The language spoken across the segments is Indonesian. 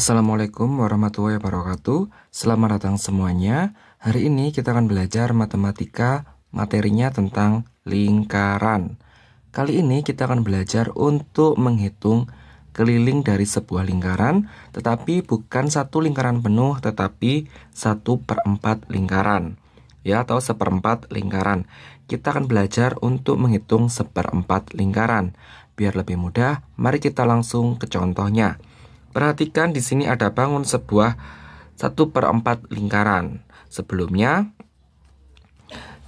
Assalamualaikum warahmatullahi wabarakatuh. Selamat datang semuanya. Hari ini kita akan belajar matematika, materinya tentang lingkaran. Kali ini kita akan belajar untuk menghitung keliling dari sebuah lingkaran, tetapi bukan satu lingkaran penuh, tetapi 1/4 lingkaran, ya, atau 1/4 lingkaran. Kita akan belajar untuk menghitung 1/4 lingkaran. Biar lebih mudah, mari kita langsung ke contohnya. Perhatikan di sini ada bangun sebuah 1/4 lingkaran. Sebelumnya,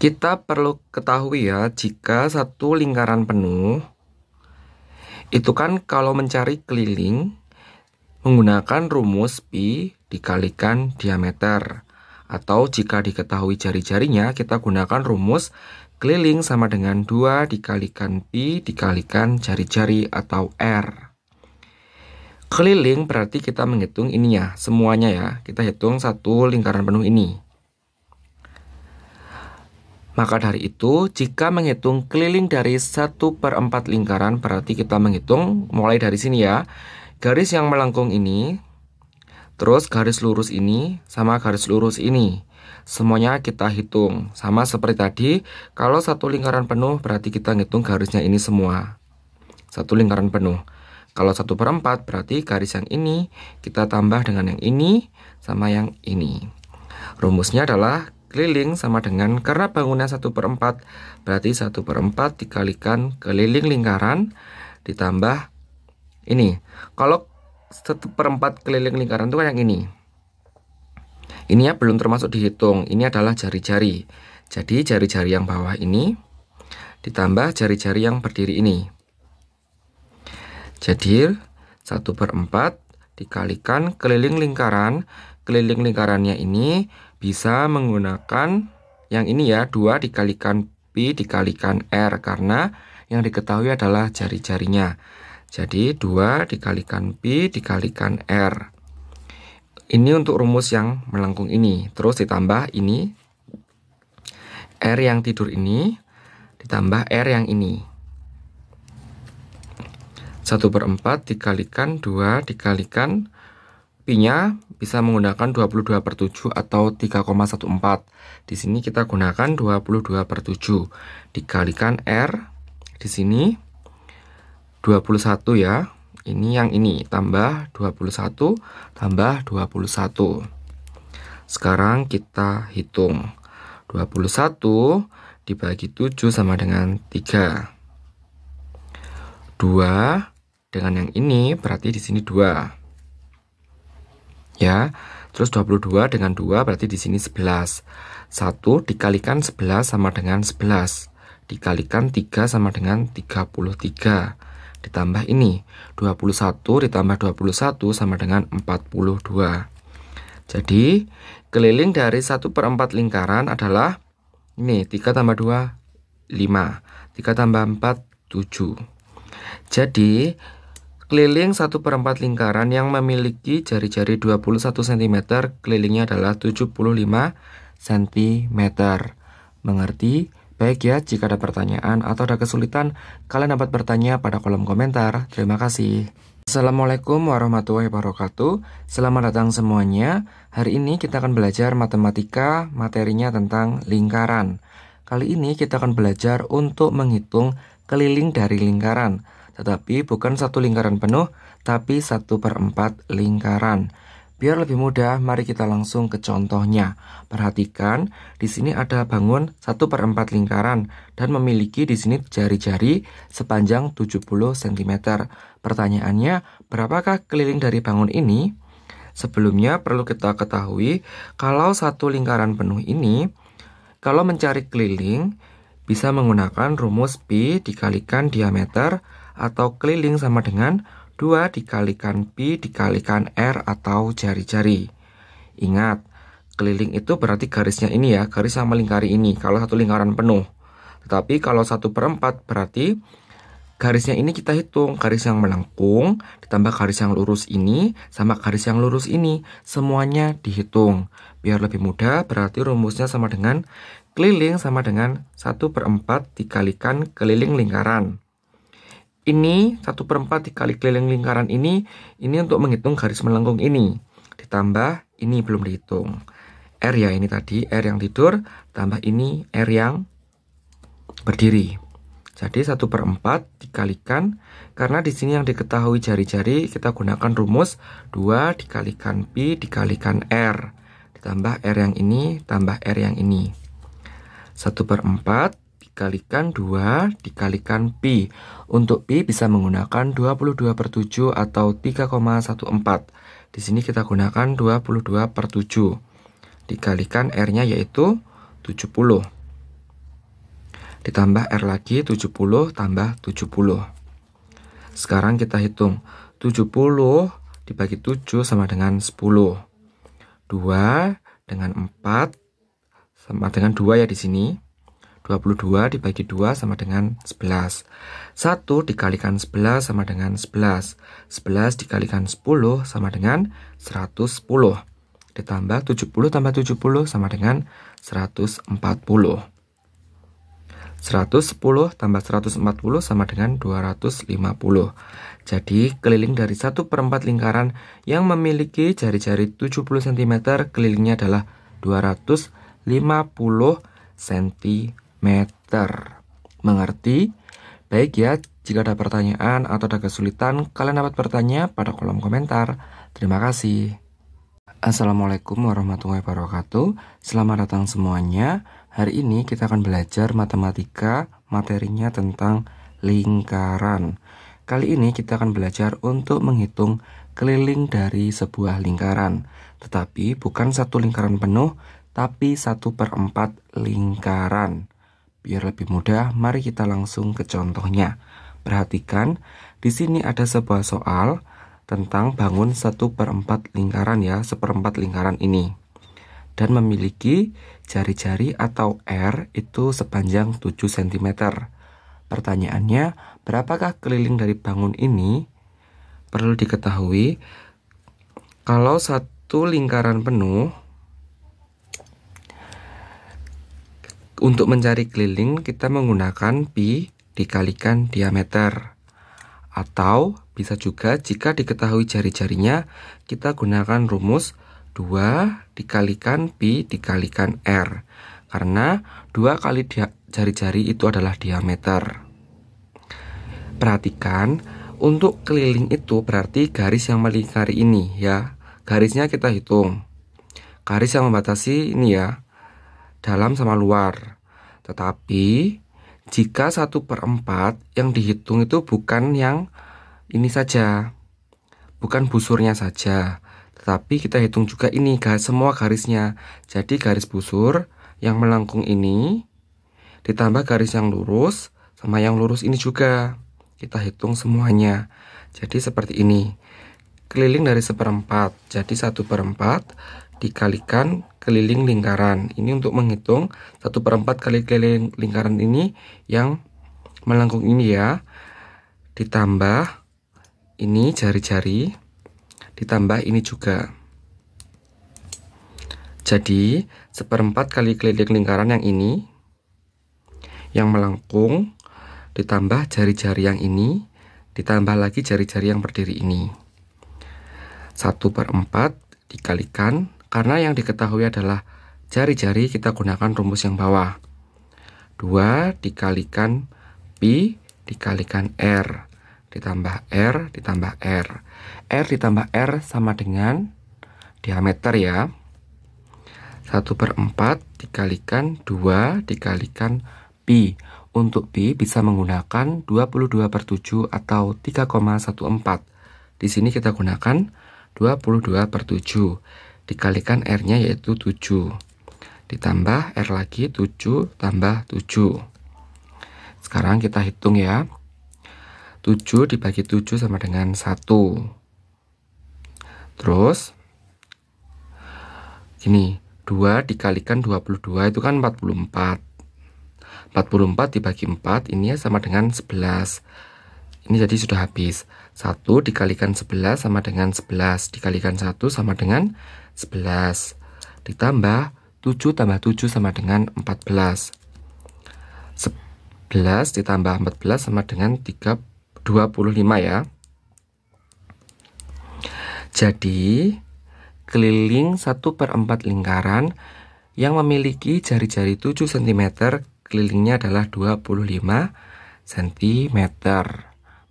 kita perlu ketahui ya, jika satu lingkaran penuh, itu kan kalau mencari keliling, menggunakan rumus pi dikalikan diameter. Atau jika diketahui jari-jarinya, kita gunakan rumus keliling sama dengan 2 dikalikan pi dikalikan jari-jari atau R. Keliling berarti kita menghitung ininya, semuanya ya. Kita hitung satu lingkaran penuh ini. Maka dari itu, jika menghitung keliling dari 1/4 lingkaran, berarti kita menghitung mulai dari sini ya. Garis yang melengkung ini, terus garis lurus ini, sama garis lurus ini. Semuanya kita hitung. Sama seperti tadi, kalau satu lingkaran penuh, berarti kita ngitung garisnya ini semua. Satu lingkaran penuh. Kalau 1/4 berarti garis yang ini kita tambah dengan yang ini sama yang ini. Rumusnya adalah keliling sama dengan, karena bangunnya 1/4 berarti 1/4 dikalikan keliling lingkaran ditambah ini. Kalau 1/4 keliling lingkaran itu kan yang ini. Ini ya belum termasuk dihitung. Ini adalah jari-jari. Jadi jari-jari yang bawah ini ditambah jari-jari yang berdiri ini. Jadi 1/4 dikalikan keliling lingkaran. Keliling lingkarannya ini bisa menggunakan yang ini ya, 2 dikalikan pi dikalikan R, karena yang diketahui adalah jari-jarinya. Jadi 2 dikalikan pi dikalikan R. Ini untuk rumus yang melengkung ini. Terus ditambah ini R yang tidur ini ditambah R yang ini. 1/4 dikalikan 2 dikalikan pi-nya bisa menggunakan 22/7 atau 3,14. Di sini kita gunakan 22/7 dikalikan R. Di sini 21 ya. Ini yang ini tambah 21 tambah 21. Sekarang kita hitung. 21 dibagi 7 sama dengan 3. 2 dengan yang ini berarti di sini 2. Ya. Terus 22 dengan 2 berarti di sini 11. 1 dikalikan 11 sama dengan 11. Dikalikan 3 sama dengan 33. Ditambah ini 21 ditambah 21 sama dengan 42. Jadi keliling dari 1/4 lingkaran adalah ini 3 tambah 2 5. 3 tambah 4 7. Jadi keliling 1/4 lingkaran yang memiliki jari-jari 21 cm, kelilingnya adalah 75 cm. Mengerti? Baik ya, jika ada pertanyaan atau ada kesulitan, kalian dapat bertanya pada kolom komentar. Terima kasih. Assalamualaikum warahmatullahi wabarakatuh. Selamat datang semuanya. Hari ini kita akan belajar matematika, materinya tentang lingkaran. Kali ini kita akan belajar untuk menghitung keliling dari lingkaran. Tetapi bukan satu lingkaran penuh, tapi 1/4 lingkaran. Biar lebih mudah, mari kita langsung ke contohnya. Perhatikan, di sini ada bangun 1/4 lingkaran dan memiliki di sini jari-jari sepanjang 70 cm. Pertanyaannya, berapakah keliling dari bangun ini? Sebelumnya perlu kita ketahui, kalau satu lingkaran penuh ini, kalau mencari keliling, bisa menggunakan rumus pi dikalikan diameter, atau keliling sama dengan 2 dikalikan pi dikalikan R atau jari-jari. Ingat, keliling itu berarti garisnya ini ya, garis yang melingkari ini, kalau satu lingkaran penuh. Tetapi kalau 1/4 berarti garisnya ini kita hitung, garis yang melengkung ditambah garis yang lurus ini sama garis yang lurus ini, semuanya dihitung. Biar lebih mudah, berarti rumusnya sama dengan keliling sama dengan 1/4 dikalikan keliling lingkaran. Ini 1/4 dikali keliling lingkaran ini untuk menghitung garis melengkung ini. Ditambah ini belum dihitung. R ya ini tadi, R yang tidur, tambah ini R yang berdiri. Jadi 1/4 dikalikan, karena di sini yang diketahui jari-jari, kita gunakan rumus 2 dikalikan Pi dikalikan R. Ditambah R yang ini, tambah R yang ini. 1/4 dikalikan 2 dikalikan Pi. Untuk Pi bisa menggunakan 22/7 atau 3,14. Di sini kita gunakan 22/7. Dikalikan R-nya yaitu 70. Ditambah R lagi 70 tambah 70. Sekarang kita hitung. 70 dibagi 7 sama dengan 10. 2 dengan 4 sama dengan 2 ya di sini. 22 dibagi 2 sama dengan 11. 1 dikalikan 11 sama dengan 11. 11 dikalikan 10 sama dengan 110. Ditambah 70 tambah 70 sama dengan 140. 110 tambah 140 sama dengan 250. Jadi keliling dari 1/4 lingkaran yang memiliki jari-jari 70 cm, kelilingnya adalah 250 cm. Mengerti? Baik ya, jika ada pertanyaan atau ada kesulitan, kalian dapat bertanya pada kolom komentar. Terima kasih. Assalamualaikum warahmatullahi wabarakatuh. Selamat datang semuanya. Hari ini kita akan belajar matematika, materinya tentang lingkaran. Kali ini kita akan belajar untuk menghitung keliling dari sebuah lingkaran. Tetapi bukan satu lingkaran penuh, tapi 1/4 lingkaran. Biar lebih mudah, mari kita langsung ke contohnya. Perhatikan, di sini ada sebuah soal tentang bangun 1/4 lingkaran ya, 1/4 lingkaran ini. Dan memiliki jari-jari atau R itu sepanjang 7 cm. Pertanyaannya, berapakah keliling dari bangun ini? Perlu diketahui, kalau satu lingkaran penuh, untuk mencari keliling kita menggunakan Pi dikalikan diameter. Atau bisa juga jika diketahui jari-jarinya, kita gunakan rumus 2 dikalikan Pi dikalikan R. Karena 2 kali jari-jari itu adalah diameter. Perhatikan, untuk keliling itu berarti garis yang melingkari ini ya. Garisnya kita hitung. Garis yang membatasi ini ya, dalam sama luar. Tetapi jika 1/4 yang dihitung itu bukan yang ini saja, bukan busurnya saja, tetapi kita hitung juga ini semua garisnya. Jadi garis busur yang melengkung ini ditambah garis yang lurus sama yang lurus ini juga kita hitung semuanya. Jadi seperti ini. Keliling dari 1/4, jadi 1/4 dikalikan keliling lingkaran. Ini untuk menghitung 1/4 kali keliling lingkaran ini yang melengkung ini ya. Ditambah ini jari-jari, ditambah ini juga. Jadi 1/4 kali keliling lingkaran yang ini yang melengkung, ditambah jari-jari yang ini, ditambah lagi jari-jari yang berdiri ini. 1/4 dikalikan, karena yang diketahui adalah jari-jari, kita gunakan rumus yang bawah. 2 dikalikan Pi dikalikan R. Ditambah R ditambah R. R ditambah R sama dengan diameter ya. 1/4 dikalikan 2 dikalikan Pi. Untuk Pi bisa menggunakan 22/7 atau 3,14. Di sini kita gunakan 22/7. Dikalikan R-nya yaitu 7. Ditambah R lagi 7 tambah 7. Sekarang kita hitung ya. 7 dibagi 7 sama dengan 1. Terus gini, 2 dikalikan 22 itu kan 44. 44 dibagi 4 ini sama dengan 11. Ini jadi sudah habis. 1 dikalikan 11 sama dengan 11. Dikalikan 1 sama dengan 11. Ditambah 7 tambah 7 sama dengan 14. 11 ditambah 14 sama dengan 36. 25 ya. Jadi, keliling 1/4 lingkaran yang memiliki jari-jari 7 cm, kelilingnya adalah 25 cm.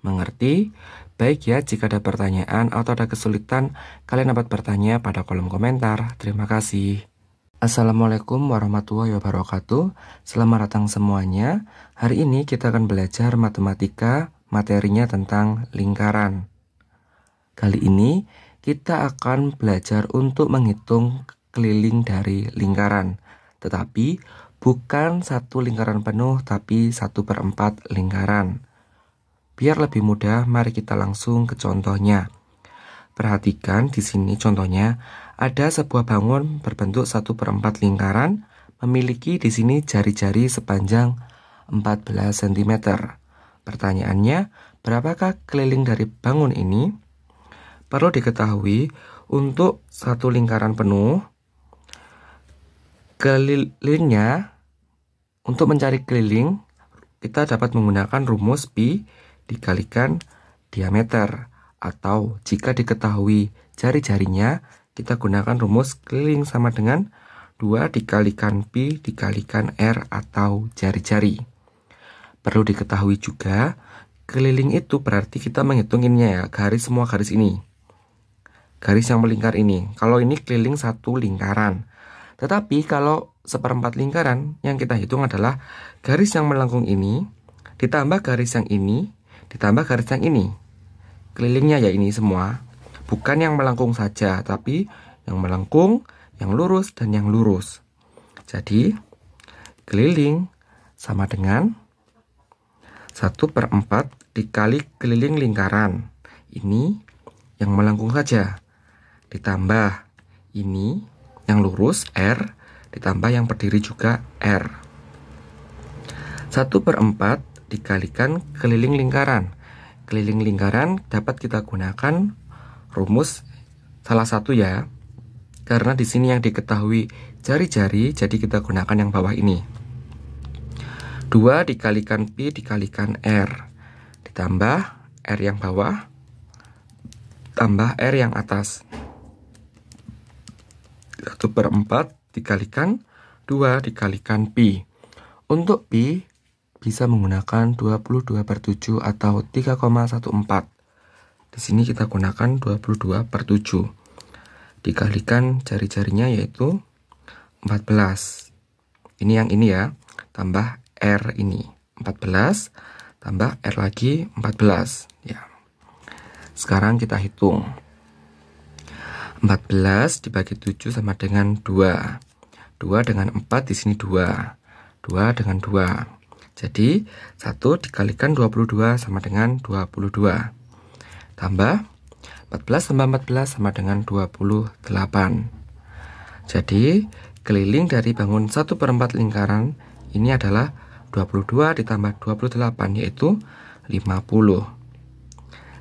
Mengerti? Baik ya, jika ada pertanyaan atau ada kesulitan, kalian dapat bertanya pada kolom komentar. Terima kasih. Assalamualaikum warahmatullahi wabarakatuh. Selamat datang semuanya. Hari ini kita akan belajar matematika, materinya tentang lingkaran. Kali ini kita akan belajar untuk menghitung keliling dari lingkaran. Tetapi bukan satu lingkaran penuh, tapi 1/4 lingkaran. Biar lebih mudah, mari kita langsung ke contohnya. Perhatikan di sini contohnya, ada sebuah bangun berbentuk 1/4 lingkaran, memiliki di sini jari-jari sepanjang 14 cm. Pertanyaannya, berapakah keliling dari bangun ini? Perlu diketahui, untuk satu lingkaran penuh, kelilingnya, untuk mencari keliling, kita dapat menggunakan rumus pi dikalikan diameter. Atau jika diketahui jari-jarinya, kita gunakan rumus keliling sama dengan 2 dikalikan pi dikalikan r atau jari-jari. Perlu diketahui juga, keliling itu berarti kita menghitunginnya ya, garis semua garis ini. Garis yang melingkar ini. Kalau ini keliling satu lingkaran. Tetapi kalau 1/4 lingkaran, yang kita hitung adalah garis yang melengkung ini, ditambah garis yang ini, ditambah garis yang ini. Kelilingnya ya ini semua. Bukan yang melengkung saja, tapi yang melengkung, yang lurus, dan yang lurus. Jadi, keliling sama dengan 1/4 dikali keliling lingkaran. Ini yang melengkung saja. Ditambah ini yang lurus R, ditambah yang berdiri juga R. 1/4 dikalikan keliling lingkaran. Keliling lingkaran dapat kita gunakan rumus salah satu ya. Karena di sini yang diketahui jari-jari, jadi kita gunakan yang bawah ini. 2 dikalikan pi dikalikan R. Ditambah R yang bawah, tambah R yang atas. 1/4 dikalikan 2 dikalikan pi. Untuk pi bisa menggunakan 22/7 atau 3,14. Di sini kita gunakan 22/7. Dikalikan jari-jarinya yaitu 14. Ini yang ini ya, tambah R ini. 14 tambah R lagi 14 ya. Sekarang kita hitung. 14 dibagi 7 sama dengan 2. 2 dengan 4 di sini 2. 2 dengan 2. Jadi 1 dikalikan 22 sama dengan 22. Tambah 14 tambah 14 sama dengan 28. Jadi keliling dari bangun 1/4 lingkaran ini adalah 22 ditambah 28 yaitu 50.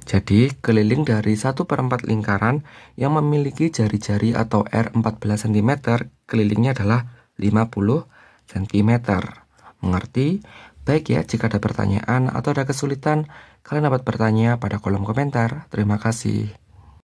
Jadi, keliling dari 1/4 lingkaran yang memiliki jari-jari atau R 14 cm, kelilingnya adalah 50 cm. Mengerti? Baik ya, jika ada pertanyaan atau ada kesulitan, kalian dapat bertanya pada kolom komentar. Terima kasih.